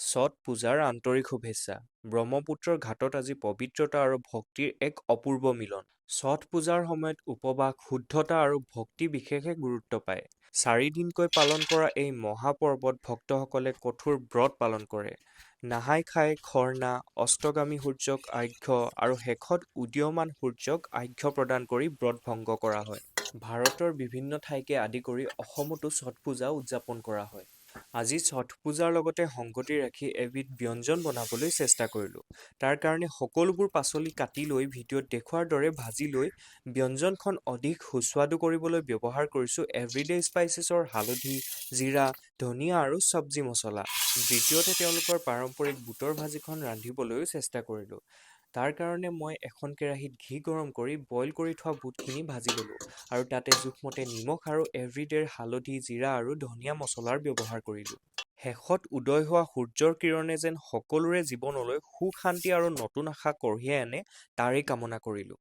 ছট পূজাৰ আন্তৰিক শুভেচ্ছা। ব্ৰহ্মপুত্ৰৰ ঘাটত আজি পবিত্ৰতা আৰু ভক্তিৰ এক অপূৰ্ব মিলন। ছট পূজাৰ সময়ত উপবাস, শুদ্ধতা আৰু ভক্তি বিশেষে গুৰুত্ব পায়। 4 দিনকৈ পালন কৰা এই মহাপৰ্বত ভক্তসকলে কঠোৰ ব্ৰত পালন কৰে। নাহাই খাই খৰ্ণা, অস্তগামী সূৰ্যক আৰ্ঘ্য আৰু শেষত উদীয়মান সূৰ্যক আৰ্ঘ্য প্ৰদান কৰি ব্ৰত ভংগ কৰা হয়। ভাৰতৰ বিভিন্ন ঠাইকে আদি কৰি অসমতো ছট পূজা উদযাপন কৰা হয়। আজি ছট পূজাৰ লগতে সংগতি ৰাখি এবিধ ব্যঞ্জন বনাবলৈ চেষ্টা কৰিলোঁ। তাৰ কাৰণে সকলোবোৰ পাচলি কাটি লৈ ভিডিঅ'ত দেখুওৱাৰ দৰে ভাজি লৈ ব্যঞ্জনখন অধিক সুস্বাদু কৰিবলৈ ব্যৱহাৰ কৰিছোঁ এভৰিডে স্পাইচেছৰ হালধি, জিৰা, ধনিয়া আৰু চব্জি মছলা। দ্বিতীয়তে তেওঁলোকৰ পাৰম্পৰিক বুটৰ ভাজিখন ৰান্ধিবলৈও চেষ্টা কৰিলোঁ। তাৰ কাৰণে মই এখন কেৰাহীত ঘি গৰম কৰি বইল কৰি থোৱা বুটখিনি ভাজি ল'লোঁ আৰু তাতে জোখমতে নিমখ আৰু এভৰিডেৰ হালধি, জিৰা আৰু ধনিয়া মছলাৰ ব্যৱহাৰ কৰিলোঁ। শেষত উদয় হোৱা সূৰ্যৰ কিৰণে যেন সকলোৰে জীৱনলৈ সুখ শান্তি আৰু নতুন আশা কঢ়িয়াই আনে তাৰেই কামনা কৰিলোঁ।